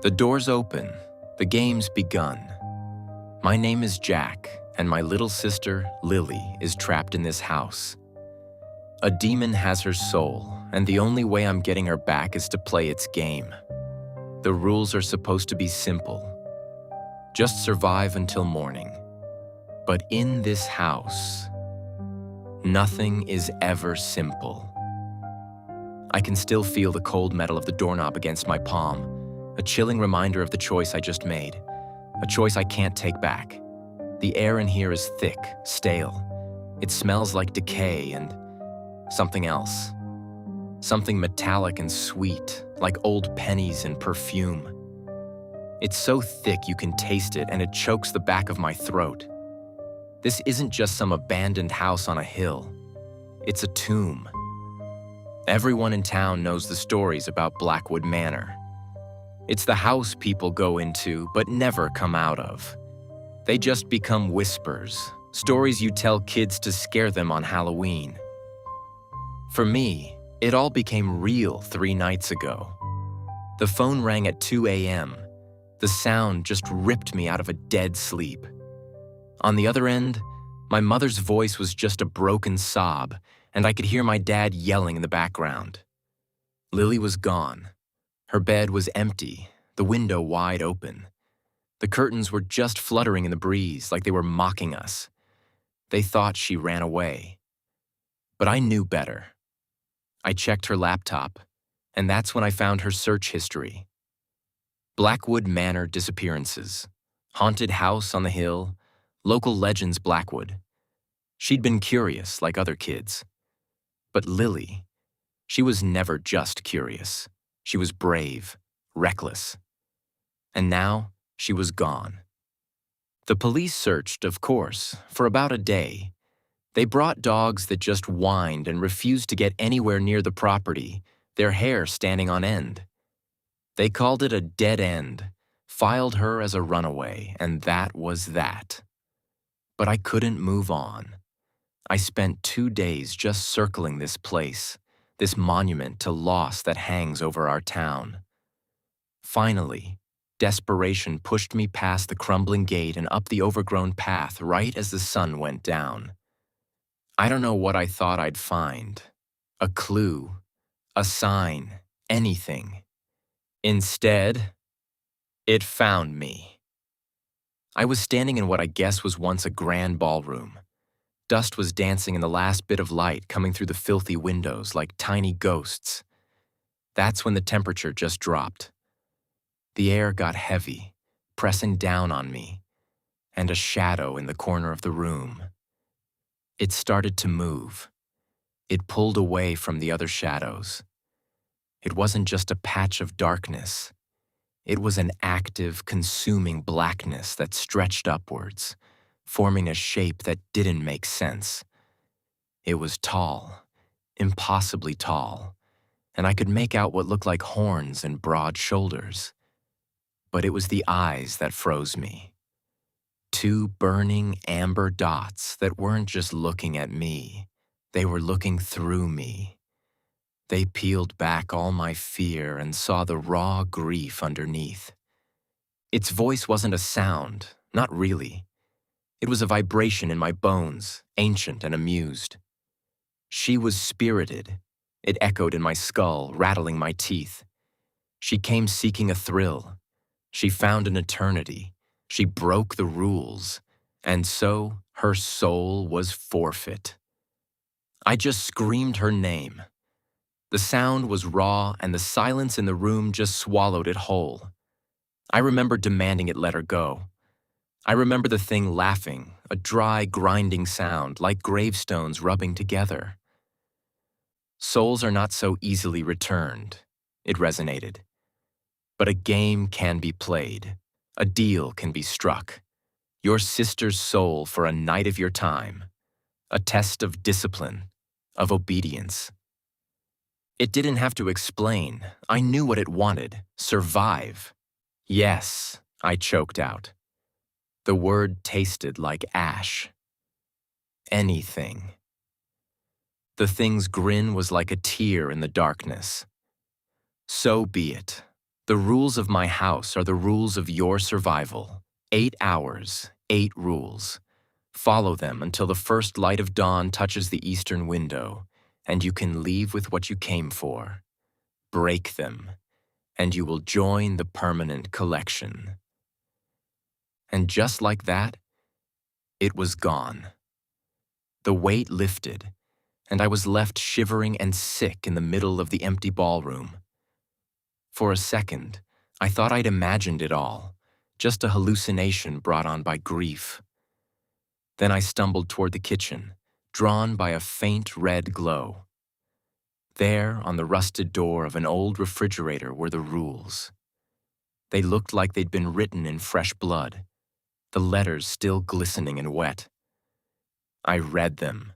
The doors open, the game's begun. My name is Jack, and my little sister, Lily, is trapped in this house. A demon has her soul, and the only way I'm getting her back is to play its game. The rules are supposed to be simple. Just survive until morning. But in this house, nothing is ever simple. I can still feel the cold metal of the doorknob against my palm, a chilling reminder of the choice I just made, a choice I can't take back. The air in here is thick, stale. It smells like decay and something else. Something metallic and sweet, like old pennies and perfume. It's so thick you can taste it and it chokes the back of my throat. This isn't just some abandoned house on a hill. It's a tomb. Everyone in town knows the stories about Blackwood Manor. It's the house people go into but never come out of. They just become whispers, stories you tell kids to scare them on Halloween. For me, it all became real 3 nights ago. The phone rang at 2 a.m. The sound just ripped me out of a dead sleep. On the other end, my mother's voice was just a broken sob, and I could hear my dad yelling in the background. Lily was gone. Her bed was empty, the window wide open. The curtains were just fluttering in the breeze like they were mocking us. They thought she ran away. But I knew better. I checked her laptop, and that's when I found her search history. Blackwood Manor disappearances, haunted house on the hill, local legends Blackwood. She'd been curious like other kids. But Lily, she was never just curious. She was brave, reckless. And now, she was gone. The police searched, of course, for about a day. They brought dogs that just whined and refused to get anywhere near the property, their hair standing on end. They called it a dead end, filed her as a runaway, and that was that. But I couldn't move on. I spent 2 days just circling this place, this monument to loss that hangs over our town. Finally, desperation pushed me past the crumbling gate and up the overgrown path right as the sun went down. I don't know what I thought I'd find. A clue, a sign, anything. Instead, it found me. I was standing in what I guess was once a grand ballroom. Dust was dancing in the last bit of light coming through the filthy windows like tiny ghosts. That's when the temperature just dropped. The air got heavy, pressing down on me, and a shadow in the corner of the room. It started to move. It pulled away from the other shadows. It wasn't just a patch of darkness. It was an active, consuming blackness that stretched upwards, forming a shape that didn't make sense. It was tall, impossibly tall, and I could make out what looked like horns and broad shoulders. But it was the eyes that froze me. 2 burning amber dots that weren't just looking at me, they were looking through me. They peeled back all my fear and saw the raw grief underneath. Its voice wasn't a sound, not really. It was a vibration in my bones, ancient and amused. She was spirited. It echoed in my skull, rattling my teeth. She came seeking a thrill. She found an eternity. She broke the rules. And so, her soul was forfeit. I just screamed her name. The sound was raw, and the silence in the room just swallowed it whole. I remember demanding it let her go. I remember the thing laughing, a dry, grinding sound, like gravestones rubbing together. Souls are not so easily returned, it resonated. But a game can be played. A deal can be struck. Your sister's soul for a night of your time. A test of discipline, of obedience. It didn't have to explain. I knew what it wanted. Survive. Yes, I choked out. The word tasted like ash. Anything. The thing's grin was like a tear in the darkness. So be it. The rules of my house are the rules of your survival. 8 hours, 8 rules. Follow them until the first light of dawn touches the eastern window, and you can leave with what you came for. Break them, and you will join the permanent collection. And just like that, it was gone. The weight lifted, and I was left shivering and sick in the middle of the empty ballroom. For a second, I thought I'd imagined it all, just a hallucination brought on by grief. Then I stumbled toward the kitchen, drawn by a faint red glow. There, on the rusted door of an old refrigerator, were the rules. They looked like they'd been written in fresh blood, the letters still glistening and wet. I read them,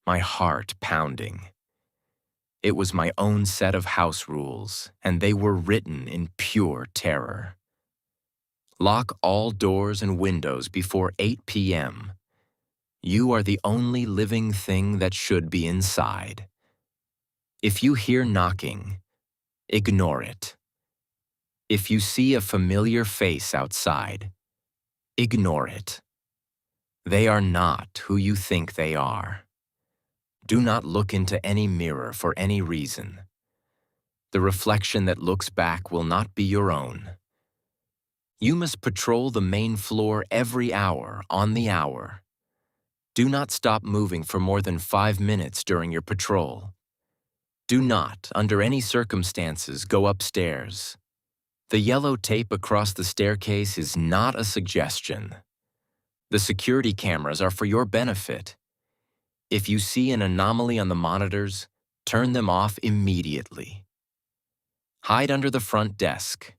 my heart pounding. It was my own set of house rules, and they were written in pure terror. Lock all doors and windows before 8 p.m. You are the only living thing that should be inside. If you hear knocking, ignore it. If you see a familiar face outside, ignore it. They are not who you think they are. Do not look into any mirror for any reason. The reflection that looks back will not be your own. You must patrol the main floor every hour, on the hour. Do not stop moving for more than 5 minutes during your patrol. Do not, under any circumstances, go upstairs. The yellow tape across the staircase is not a suggestion. The security cameras are for your benefit. If you see an anomaly on the monitors, turn them off immediately. Hide under the front desk.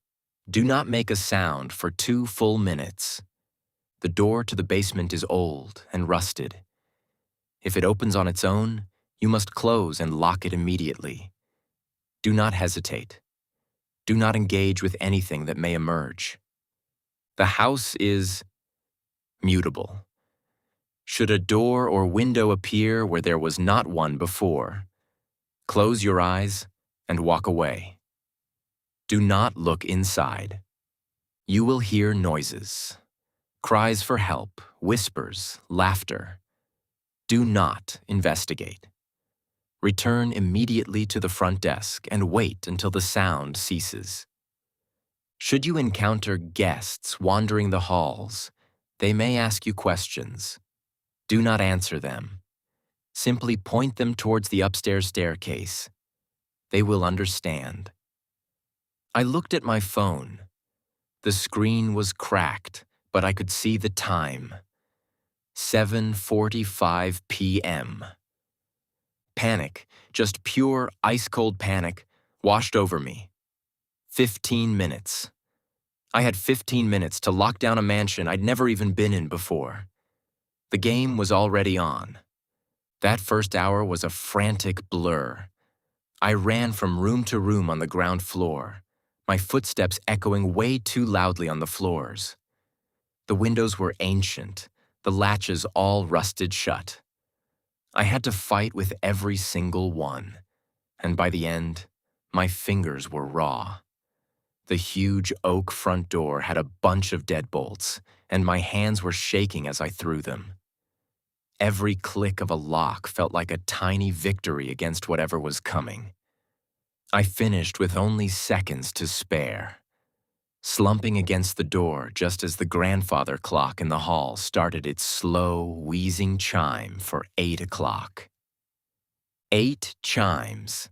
Do not make a sound for 2 full minutes. The door to the basement is old and rusted. If it opens on its own, you must close and lock it immediately. Do not hesitate. Do not engage with anything that may emerge. The house is mutable. Should a door or window appear where there was not one before, close your eyes and walk away. Do not look inside. You will hear noises, cries for help, whispers, laughter. Do not investigate. Return immediately to the front desk and wait until the sound ceases. Should you encounter guests wandering the halls, they may ask you questions. Do not answer them. Simply point them towards the upstairs staircase. They will understand. I looked at my phone. The screen was cracked, but I could see the time. 7:45 p.m. Panic, just pure ice-cold panic, washed over me. 15 minutes. I had 15 minutes to lock down a mansion I'd never even been in before. The game was already on. That first hour was a frantic blur. I ran from room to room on the ground floor, my footsteps echoing way too loudly on the floors. The windows were ancient, the latches all rusted shut. I had to fight with every single one, and by the end, my fingers were raw. The huge oak front door had a bunch of deadbolts, and my hands were shaking as I threw them. Every click of a lock felt like a tiny victory against whatever was coming. I finished with only seconds to spare, slumping against the door just as the grandfather clock in the hall started its slow, wheezing chime for 8 o'clock. 8 chimes.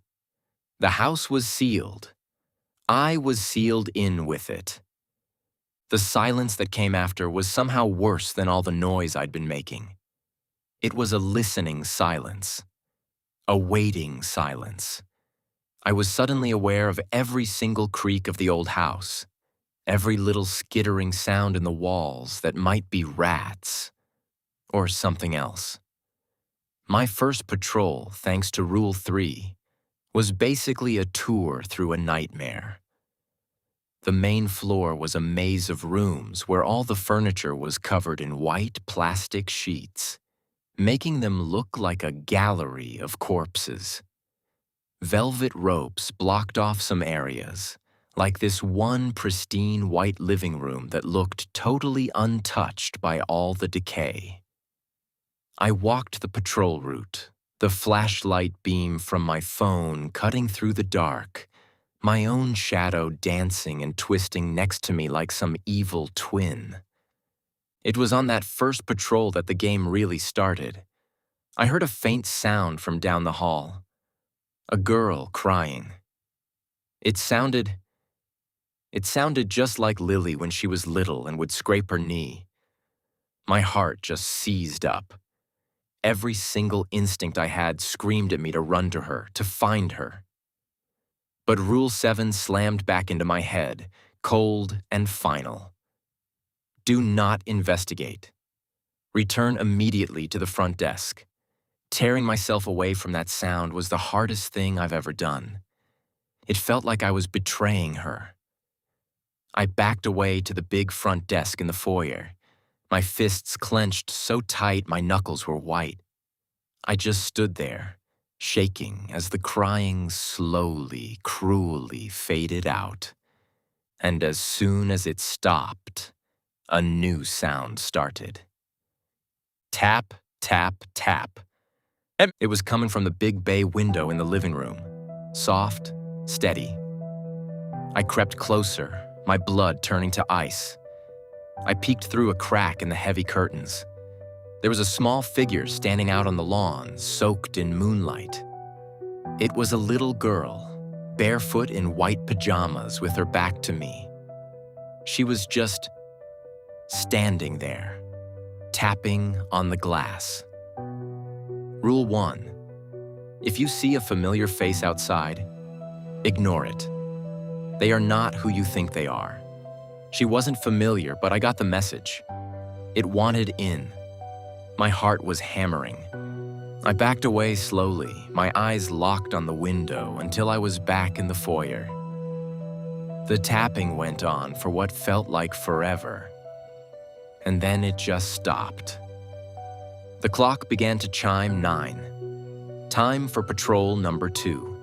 The house was sealed. I was sealed in with it. The silence that came after was somehow worse than all the noise I'd been making. It was a listening silence, a waiting silence. I was suddenly aware of every single creak of the old house, every little skittering sound in the walls that might be rats or something else. My first patrol, thanks to Rule 3, was basically a tour through a nightmare. The main floor was a maze of rooms where all the furniture was covered in white plastic sheets, making them look like a gallery of corpses. Velvet ropes blocked off some areas, like this one pristine white living room that looked totally untouched by all the decay. I walked the patrol route, the flashlight beam from my phone cutting through the dark, my own shadow dancing and twisting next to me like some evil twin. It was on that first patrol that the game really started. I heard a faint sound from down the hall. A girl crying. It sounded just like Lily when she was little and would scrape her knee. My heart just seized up. Every single instinct I had screamed at me to run to her, to find her. But Rule 7 slammed back into my head, cold and final. Do not investigate. Return immediately to the front desk. Tearing myself away from that sound was the hardest thing I've ever done. It felt like I was betraying her. I backed away to the big front desk in the foyer, my fists clenched so tight my knuckles were white. I just stood there, shaking as the crying slowly, cruelly faded out. And as soon as it stopped, a new sound started. Tap, tap, tap. It was coming from the big bay window in the living room. Soft, steady. I crept closer, my blood turning to ice. I peeked through a crack in the heavy curtains. There was a small figure standing out on the lawn, soaked in moonlight. It was a little girl, barefoot in white pajamas with her back to me. She was just standing there, tapping on the glass. Rule 1. If you see a familiar face outside, ignore it. They are not who you think they are. She wasn't familiar, but I got the message. It wanted in. My heart was hammering. I backed away slowly, my eyes locked on the window until I was back in the foyer. The tapping went on for what felt like forever. And then it just stopped. The clock began to chime 9. Time for patrol number 2.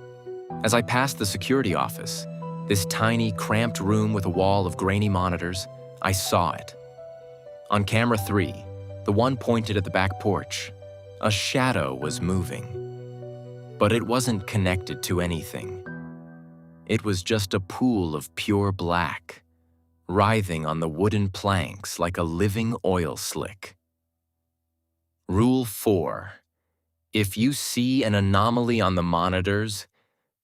As I passed the security office, this tiny, cramped room with a wall of grainy monitors, I saw it. On camera 3, the one pointed at the back porch, a shadow was moving. But it wasn't connected to anything. It was just a pool of pure black, writhing on the wooden planks like a living oil slick. Rule 4. If you see an anomaly on the monitors,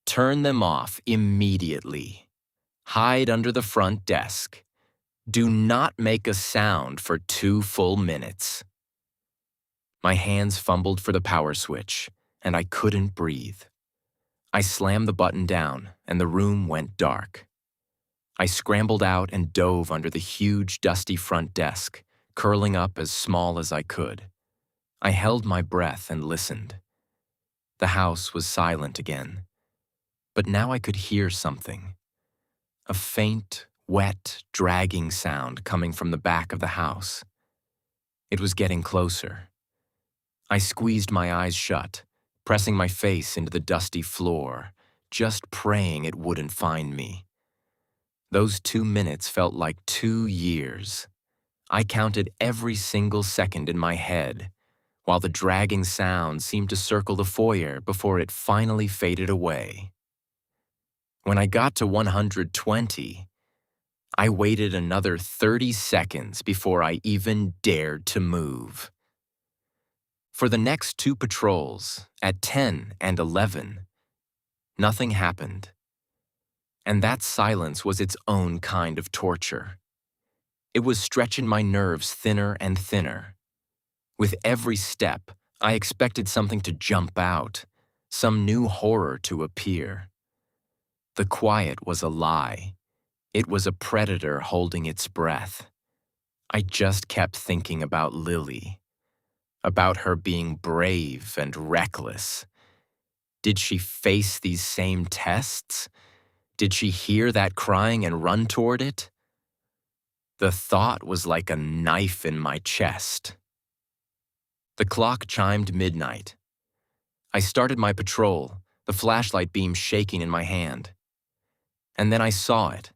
turn them off immediately. Hide under the front desk. Do not make a sound for 2 full minutes. My hands fumbled for the power switch, and I couldn't breathe. I slammed the button down, and the room went dark. I scrambled out and dove under the huge, dusty front desk, curling up as small as I could. I held my breath and listened. The house was silent again. But now I could hear something. A faint, wet, dragging sound coming from the back of the house. It was getting closer. I squeezed my eyes shut, pressing my face into the dusty floor, just praying it wouldn't find me. Those 2 minutes felt like 2 years. I counted every single second in my head, while the dragging sound seemed to circle the foyer before it finally faded away. When I got to 120, I waited another 30 seconds before I even dared to move. For the next 2 patrols, at 10 and 11, nothing happened. And that silence was its own kind of torture. It was stretching my nerves thinner and thinner. With every step, I expected something to jump out, some new horror to appear. The quiet was a lie. It was a predator holding its breath. I just kept thinking about Lily, about her being brave and reckless. Did she face these same tests? Did she hear that crying and run toward it? The thought was like a knife in my chest. The clock chimed midnight. I started my patrol, the flashlight beam shaking in my hand. And then I saw it.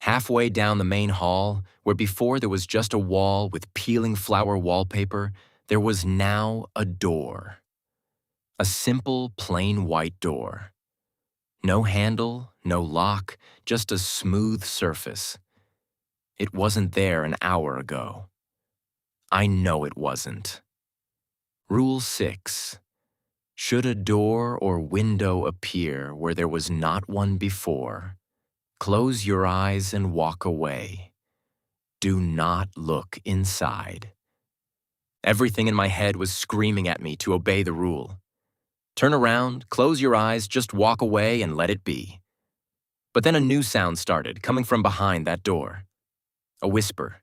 Halfway down the main hall, where before there was just a wall with peeling flower wallpaper, there was now a door. A simple, plain white door. No handle, no lock, just a smooth surface. It wasn't there an hour ago. I know it wasn't. Rule 6. Should a door or window appear where there was not one before, close your eyes and walk away. Do not look inside. Everything in my head was screaming at me to obey the rule. Turn around, close your eyes, just walk away and let it be. But then a new sound started, coming from behind that door. A whisper.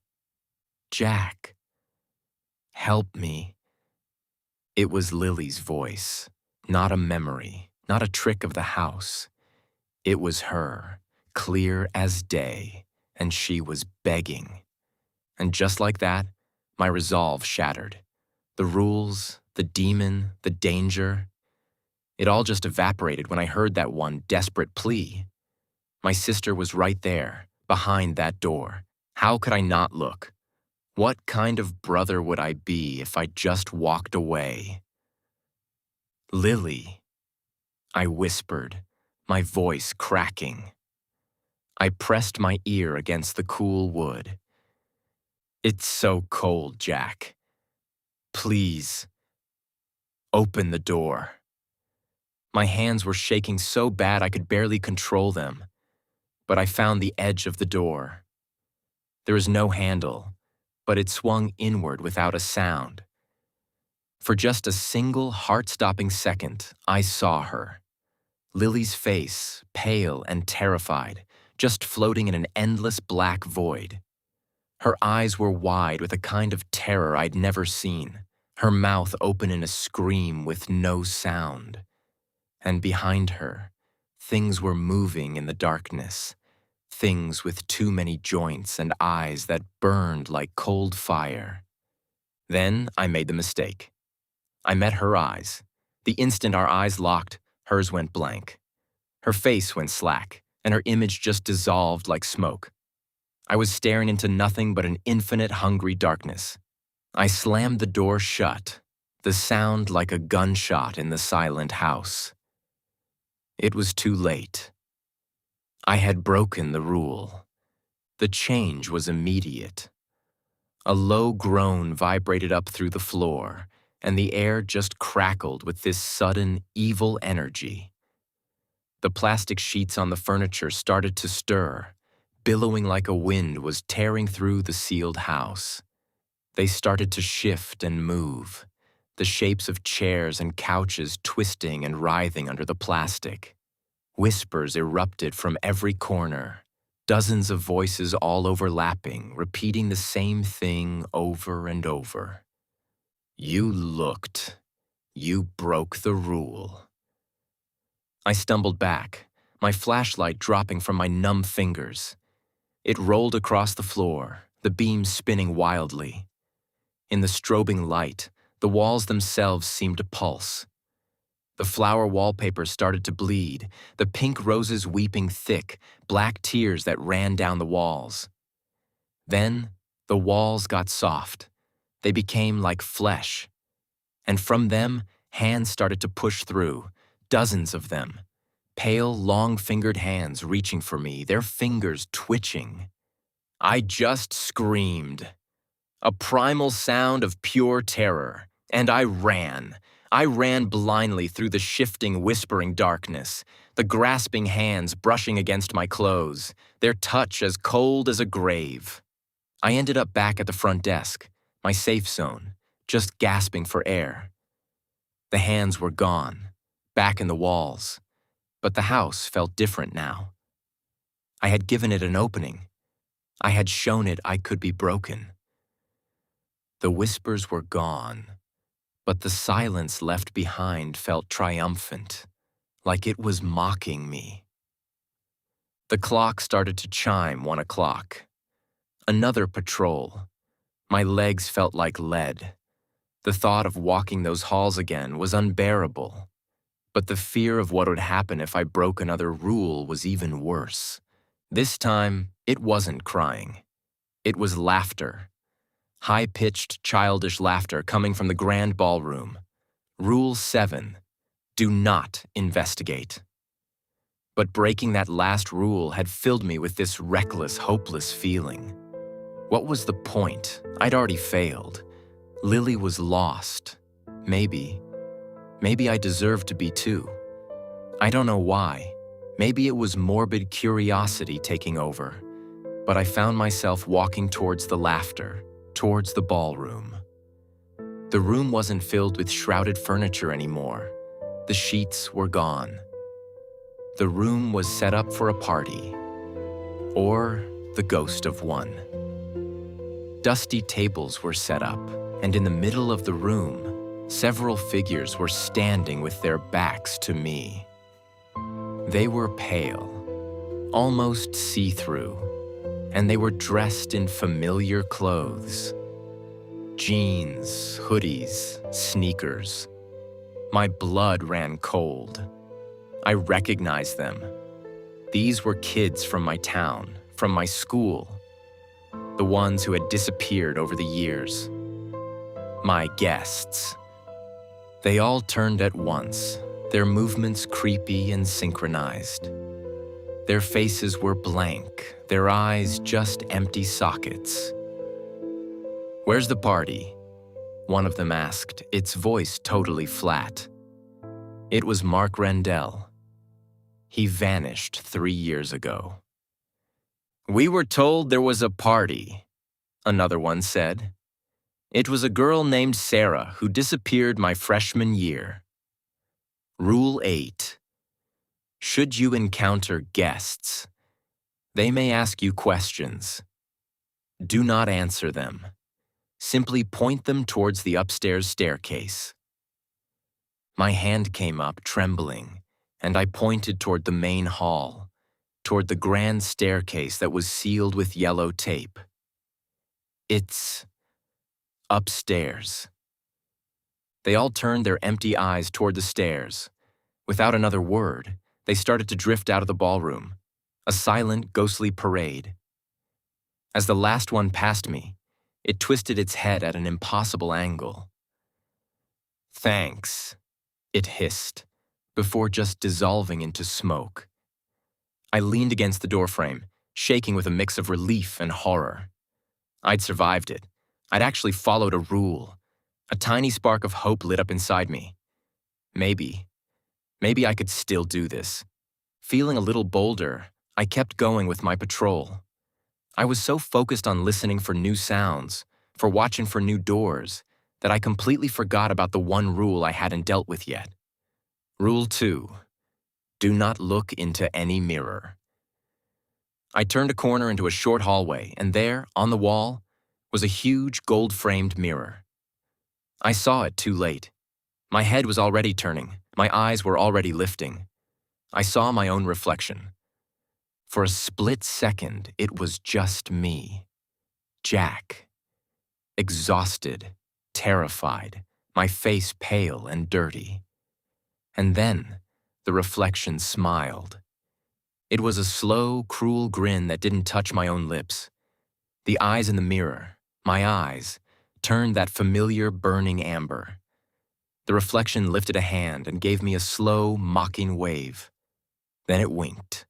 Jack. Help me. It was Lily's voice, not a memory, not a trick of the house. It was her, clear as day, and she was begging. And just like that, my resolve shattered. The rules, the demon, the danger, it all just evaporated when I heard that one desperate plea. My sister was right there, behind that door. How could I not look? What kind of brother would I be if I just walked away? Lily, I whispered, my voice cracking. I pressed my ear against the cool wood. It's so cold, Jack. Please, open the door. My hands were shaking so bad I could barely control them, but I found the edge of the door. There was no handle, but it swung inward without a sound. For just a single heart-stopping second, I saw her. Lily's face, pale and terrified, just floating in an endless black void. Her eyes were wide with a kind of terror I'd never seen, her mouth open in a scream with no sound. And behind her, things were moving in the darkness, things with too many joints and eyes that burned like cold fire. Then I made the mistake. I met her eyes. The instant our eyes locked, hers went blank. Her face went slack, and her image just dissolved like smoke. I was staring into nothing but an infinite hungry darkness. I slammed the door shut, the sound like a gunshot in the silent house. It was too late. I had broken the rule. The change was immediate. A low groan vibrated up through the floor, and the air just crackled with this sudden, evil energy. The plastic sheets on the furniture started to stir, billowing like a wind was tearing through the sealed house. They started to shift and move, the shapes of chairs and couches twisting and writhing under the plastic. Whispers erupted from every corner, dozens of voices all overlapping, repeating the same thing over and over. You looked. You broke the rule. I stumbled back, my flashlight dropping from my numb fingers. It rolled across the floor, the beams spinning wildly. In the strobing light, the walls themselves seemed to pulse. The flower wallpaper started to bleed, the pink roses weeping thick, black tears that ran down the walls. Then, the walls got soft. They became like flesh. And from them, hands started to push through, dozens of them. Pale, long-fingered hands reaching for me, their fingers twitching. I just screamed. A primal sound of pure terror, and I ran. I ran blindly through the shifting, whispering darkness, the grasping hands brushing against my clothes, their touch as cold as a grave. I ended up back at the front desk, my safe zone, just gasping for air. The hands were gone, back in the walls, but the house felt different now. I had given it an opening. I had shown it I could be broken. The whispers were gone, but the silence left behind felt triumphant, like it was mocking me. The clock started to chime 1 o'clock. Another patrol. My legs felt like lead. The thought of walking those halls again was unbearable. But the fear of what would happen if I broke another rule was even worse. This time, it wasn't crying. It was laughter. High-pitched, childish laughter coming from the grand ballroom. Rule 7, do not investigate. But breaking that last rule had filled me with this reckless, hopeless feeling. What was the point? I'd already failed. Lily was lost. Maybe I deserved to be too. I don't know why. Maybe it was morbid curiosity taking over. But I found myself walking towards the laughter, towards the ballroom. The room wasn't filled with shrouded furniture anymore. The sheets were gone. The room was set up for a party, or the ghost of one. Dusty tables were set up, and in the middle of the room, several figures were standing with their backs to me. They were pale, almost see-through, and they were dressed in familiar clothes. Jeans, hoodies, sneakers. My blood ran cold. I recognized them. These were kids from my town, from my school, the ones who had disappeared over the years. My guests. They all turned at once, their movements creepy and synchronized. Their faces were blank, their eyes just empty sockets. "Where's the party?" one of them asked, its voice totally flat. It was Mark Rendell. He vanished 3 years ago. "We were told there was a party," another one said. "It was a girl named Sarah who disappeared my freshman year." Rule 8. Should you encounter guests, they may ask you questions. Do not answer them. Simply point them towards the upstairs staircase. My hand came up, trembling, and I pointed toward the main hall, toward the grand staircase that was sealed with yellow tape. It's upstairs. They all turned their empty eyes toward the stairs. Without another word, they started to drift out of the ballroom, a silent, ghostly parade. As the last one passed me, it twisted its head at an impossible angle. "Thanks," it hissed, before just dissolving into smoke. I leaned against the doorframe, shaking with a mix of relief and horror. I'd survived it. I'd actually followed a rule. A tiny spark of hope lit up inside me. Maybe I could still do this. Feeling a little bolder, I kept going with my patrol. I was so focused on listening for new sounds, for watching for new doors, that I completely forgot about the one rule I hadn't dealt with yet. Rule 2. Do not look into any mirror. I turned a corner into a short hallway, and there, on the wall, was a huge gold-framed mirror. I saw it too late. My head was already turning. My eyes were already lifting. I saw my own reflection. For a split second, it was just me. Jack. Exhausted, terrified, my face pale and dirty. And then, the reflection smiled. It was a slow, cruel grin that didn't touch my own lips. The eyes in the mirror, my eyes, turned that familiar burning amber. The reflection lifted a hand and gave me a slow, mocking wave. Then it winked.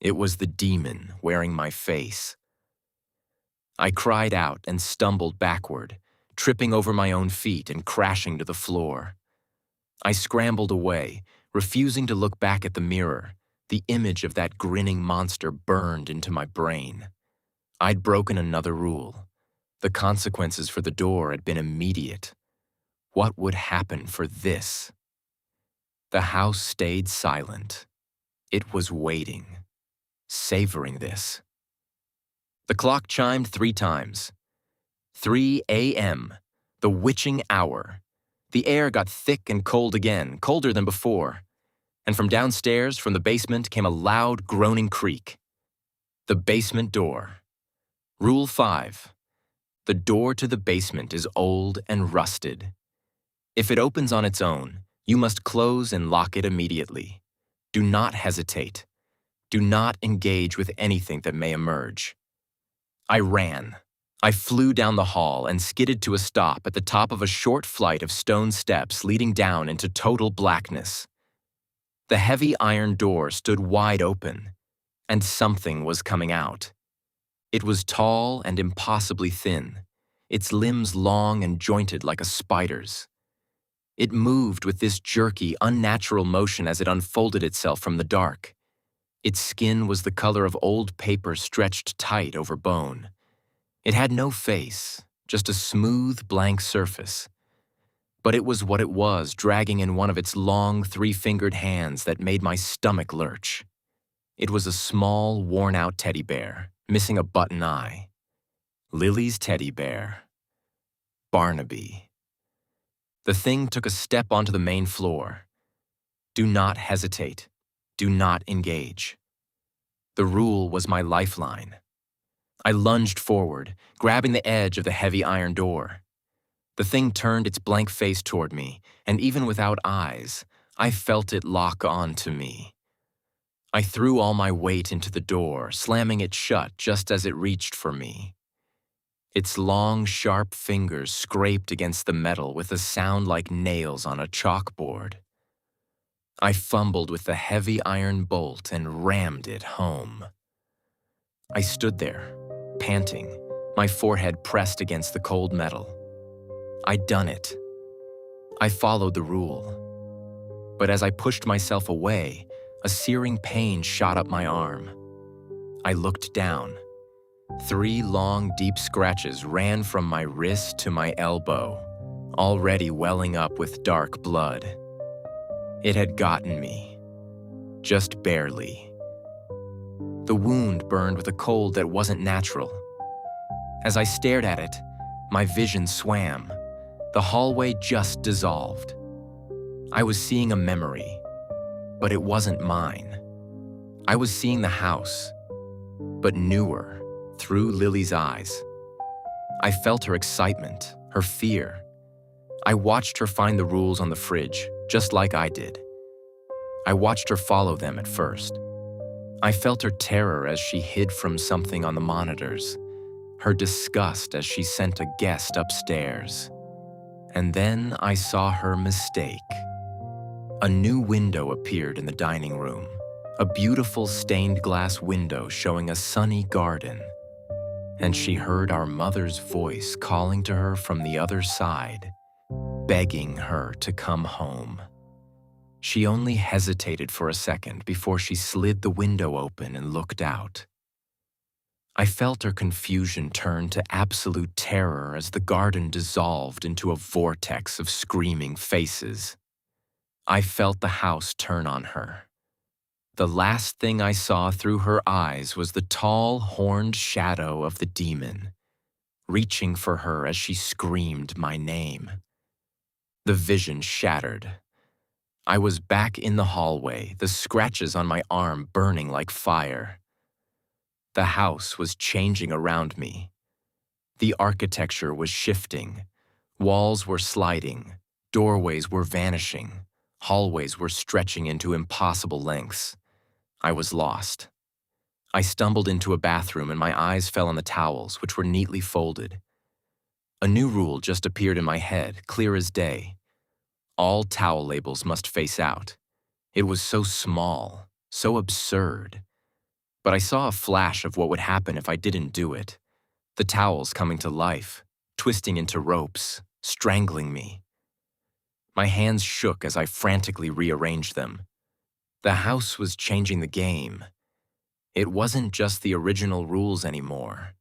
It was the demon wearing my face. I cried out and stumbled backward, tripping over my own feet and crashing to the floor. I scrambled away, refusing to look back at the mirror. The image of that grinning monster burned into my brain. I'd broken another rule. The consequences for the door had been immediate. What would happen for this? The house stayed silent. It was waiting, savoring this. The clock chimed 3 times. 3 a.m., the witching hour. The air got thick and cold again, colder than before. And from downstairs, from the basement, came a loud, groaning creak. The basement door. Rule 5. The door to the basement is old and rusted. If it opens on its own, You must close and lock it immediately. Do not hesitate. Do not engage with anything that may emerge. I ran. I flew down the hall and skidded to a stop at the top of a short flight of stone steps leading down into total blackness. The heavy iron door stood wide open, and something was coming out. It was tall and impossibly thin, its limbs long and jointed like a spider's. It moved with this jerky, unnatural motion as it unfolded itself from the dark. Its skin was the color of old paper stretched tight over bone. It had no face, just a smooth, blank surface. But it was what it was, dragging in one of its long, three-fingered hands that made my stomach lurch. It was a small, worn-out teddy bear, missing a button eye. Lily's teddy bear. Barnaby. The thing took a step onto the main floor. Do not hesitate. Do not engage. The rule was my lifeline. I lunged forward, grabbing the edge of the heavy iron door. The thing turned its blank face toward me, and even without eyes, I felt it lock on to me. I threw all my weight into the door, slamming it shut just as it reached for me. Its long, sharp fingers scraped against the metal with a sound like nails on a chalkboard. I fumbled with the heavy iron bolt and rammed it home. I stood there, panting, my forehead pressed against the cold metal. I'd done it. I followed the rule. But as I pushed myself away, a searing pain shot up my arm. I looked down. 3 long, deep scratches ran from my wrist to my elbow, already welling up with dark blood. It had gotten me. Just barely. The wound burned with a cold that wasn't natural. As I stared at it, my vision swam. The hallway just dissolved. I was seeing a memory, but it wasn't mine. I was seeing the house, but newer, through Lily's eyes. I felt her excitement, her fear. I watched her find the rules on the fridge, just like I did. I watched her follow them at first. I felt her terror as she hid from something on the monitors, her disgust as she sent a guest upstairs. And then I saw her mistake. A new window appeared in the dining room, a beautiful stained glass window showing a sunny garden. And she heard our mother's voice calling to her from the other side, begging her to come home. She only hesitated for a second before she slid the window open and looked out. I felt her confusion turn to absolute terror as the garden dissolved into a vortex of screaming faces. I felt the house turn on her. The last thing I saw through her eyes was the tall, horned shadow of the demon, reaching for her as she screamed my name. The vision shattered. I was back in the hallway, the scratches on my arm burning like fire. The house was changing around me. The architecture was shifting. Walls were sliding. Doorways were vanishing. Hallways were stretching into impossible lengths. I was lost. I stumbled into a bathroom and my eyes fell on the towels, which were neatly folded. A new rule just appeared in my head, clear as day. All towel labels must face out. It was so small, so absurd. But I saw a flash of what would happen if I didn't do it. The towels coming to life, twisting into ropes, strangling me. My hands shook as I frantically rearranged them. The house was changing the game. It wasn't just the original rules anymore.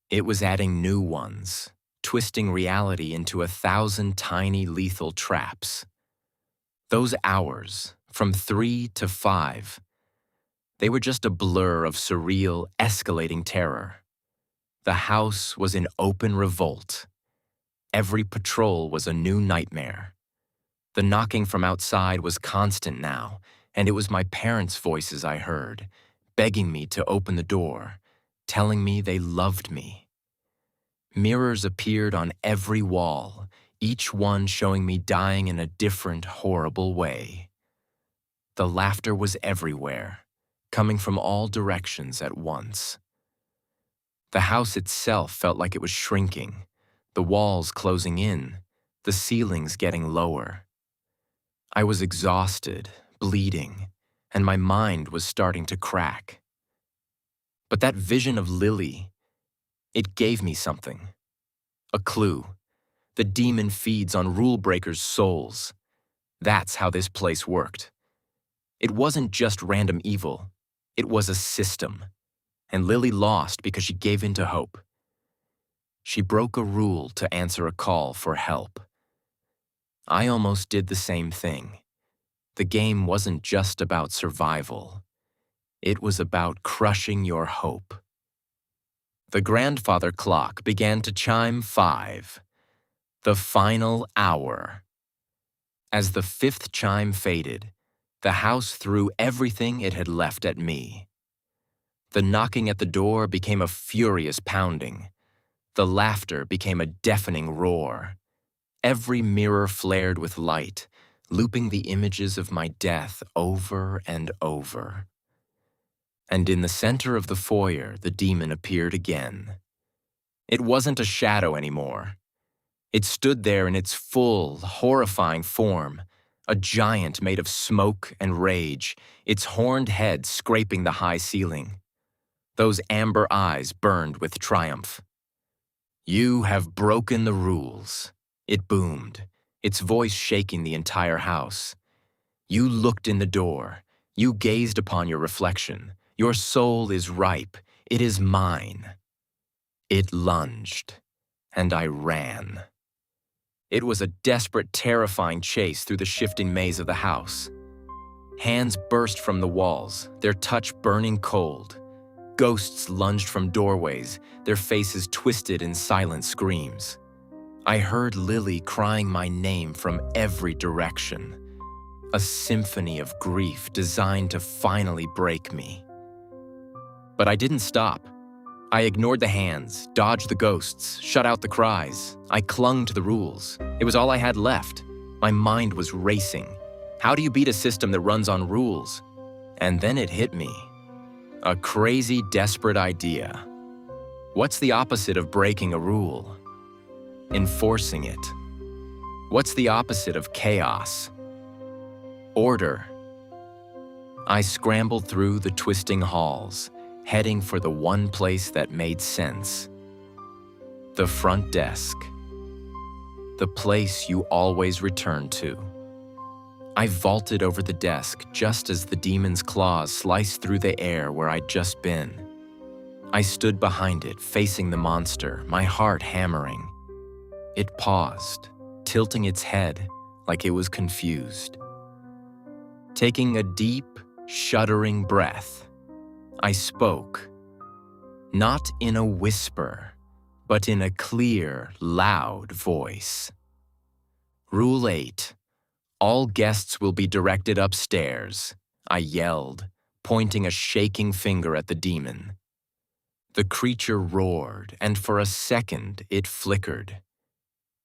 It was adding new ones, twisting reality into 1,000 tiny lethal traps. Those hours, from 3 to 5, they were just a blur of surreal, escalating terror. The house was in open revolt. Every patrol was a new nightmare. The knocking from outside was constant now, and it was my parents' voices I heard, begging me to open the door, telling me they loved me. Mirrors appeared on every wall, each one showing me dying in a different, horrible way. The laughter was everywhere, coming from all directions at once. The house itself felt like it was shrinking, the walls closing in, the ceilings getting lower. I was exhausted, bleeding, and my mind was starting to crack. But that vision of Lily, it gave me something. A clue. The demon feeds on rule breakers' souls. That's how this place worked. It wasn't just random evil. It was a system. And Lily lost because she gave in to hope. She broke a rule to answer a call for help. I almost did the same thing. The game wasn't just about survival. It was about crushing your hope. The grandfather clock began to chime 5. The final hour. As the 5th chime faded, the house threw everything it had left at me. The knocking at the door became a furious pounding. The laughter became a deafening roar. Every mirror flared with light, looping the images of my death over and over. And in the center of the foyer, the demon appeared again. It wasn't a shadow anymore. It stood there in its full, horrifying form, a giant made of smoke and rage, its horned head scraping the high ceiling. Those amber eyes burned with triumph. "You have broken the rules," it boomed, its voice shaking the entire house. "You looked in the door. You gazed upon your reflection. Your soul is ripe. It is mine." It lunged, and I ran. It was a desperate, terrifying chase through the shifting maze of the house. Hands burst from the walls, their touch burning cold. Ghosts lunged from doorways, their faces twisted in silent screams. I heard Lily crying my name from every direction, a symphony of grief designed to finally break me. But I didn't stop. I ignored the hands, dodged the ghosts, shut out the cries. I clung to the rules. It was all I had left. My mind was racing. How do you beat a system that runs on rules? And then it hit me. A crazy, desperate idea. What's the opposite of breaking a rule? Enforcing it. What's the opposite of chaos? Order. I scrambled through the twisting halls, heading for the one place that made sense. The front desk. The place you always return to. I vaulted over the desk just as the demon's claws sliced through the air where I'd just been. I stood behind it, facing the monster, my heart hammering. It paused, tilting its head like it was confused. Taking a deep, shuddering breath, I spoke, not in a whisper, but in a clear, loud voice. Rule 8. All guests will be directed upstairs, I yelled, pointing a shaking finger at the demon. The creature roared, and for a second it flickered.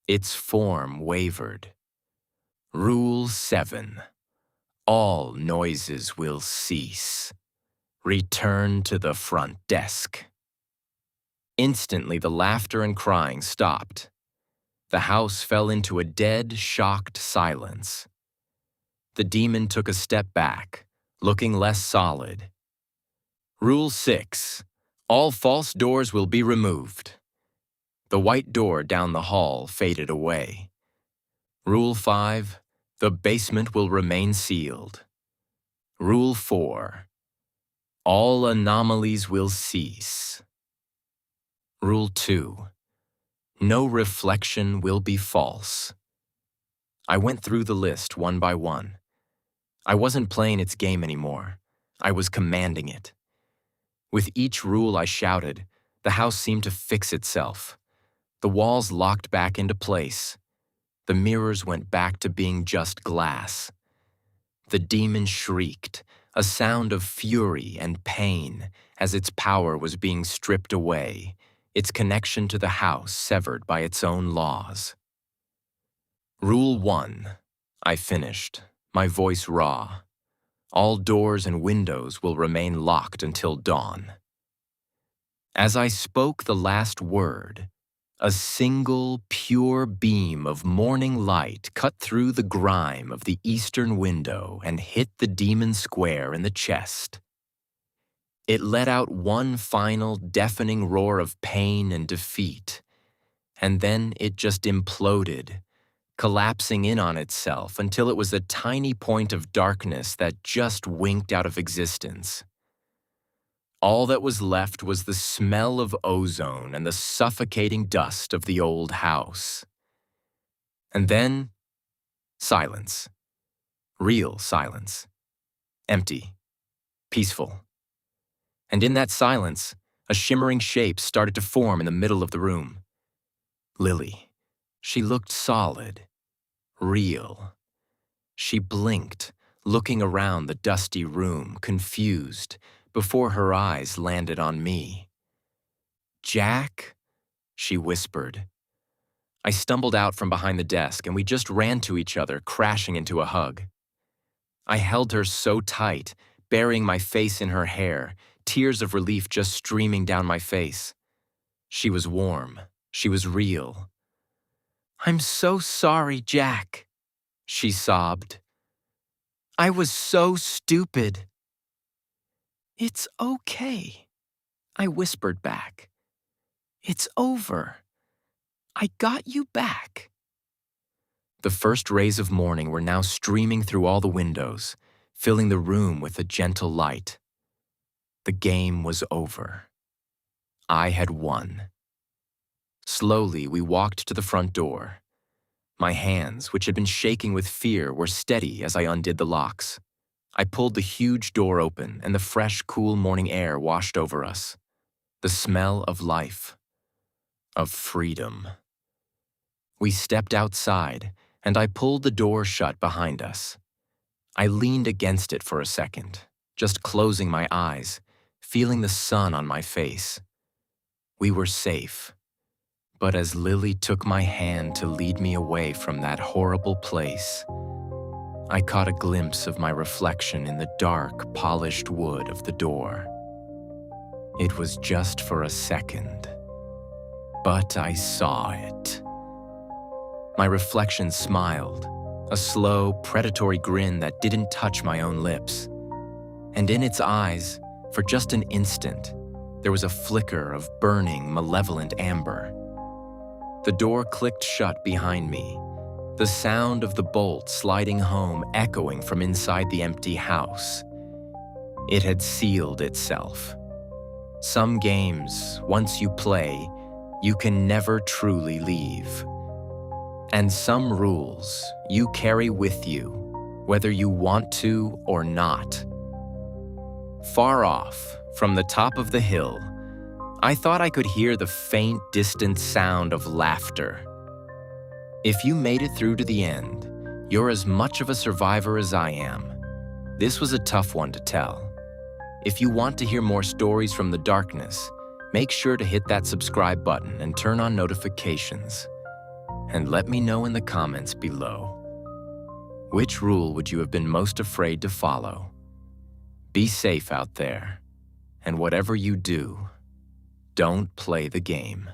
Its form wavered. Rule 7. All noises will cease. Return to the front desk. Instantly, the laughter and crying stopped. The house fell into a dead, shocked silence. The demon took a step back, looking less solid. Rule 6. All false doors will be removed. The white door down the hall faded away. Rule 5. The basement will remain sealed. Rule 4. All anomalies will cease. Rule 2. No reflection will be false. I went through the list one by one. I wasn't playing its game anymore. I was commanding it. With each rule I shouted, the house seemed to fix itself. The walls locked back into place. The mirrors went back to being just glass. The demon shrieked, a sound of fury and pain as its power was being stripped away, its connection to the house severed by its own laws. Rule 1. I finished, my voice raw. All doors and windows will remain locked until dawn. As I spoke the last word, a single, pure beam of morning light cut through the grime of the eastern window and hit the demon square in the chest. It let out one final, deafening roar of pain and defeat, and then it just imploded, collapsing in on itself until it was a tiny point of darkness that just winked out of existence. All that was left was the smell of ozone and the suffocating dust of the old house. And then, silence. Real silence. Empty. Peaceful. And in that silence, a shimmering shape started to form in the middle of the room. Lily. She looked solid. Real. She blinked, looking around the dusty room, confused, before her eyes landed on me. "Jack?" she whispered. I stumbled out from behind the desk and we just ran to each other, crashing into a hug. I held her so tight, burying my face in her hair, tears of relief just streaming down my face. She was warm. She was real. "I'm so sorry, Jack," she sobbed. "I was so stupid." "It's okay," I whispered back. "It's over. I got you back." The first rays of morning were now streaming through all the windows, filling the room with a gentle light. The game was over. I had won. Slowly, we walked to the front door. My hands, which had been shaking with fear, were steady as I undid the locks. I pulled the huge door open, and the fresh, cool morning air washed over us. The smell of life. Of freedom. We stepped outside, and I pulled the door shut behind us. I leaned against it for a second, just closing my eyes, feeling the sun on my face. We were safe. But as Lily took my hand to lead me away from that horrible place, I caught a glimpse of my reflection in the dark, polished wood of the door. It was just for a second, but I saw it. My reflection smiled, a slow, predatory grin that didn't touch my own lips. And in its eyes, for just an instant, there was a flicker of burning, malevolent amber. The door clicked shut behind me, the sound of the bolt sliding home echoing from inside the empty house. It had sealed itself. Some games, once you play, you can never truly leave. And some rules you carry with you, whether you want to or not. Far off, from the top of the hill, I thought I could hear the faint, distant sound of laughter. If you made it through to the end, you're as much of a survivor as I am. This was a tough one to tell. If you want to hear more stories from the darkness, make sure to hit that subscribe button and turn on notifications. And let me know in the comments below. Which rule would you have been most afraid to follow? Be safe out there, and whatever you do, don't play the game.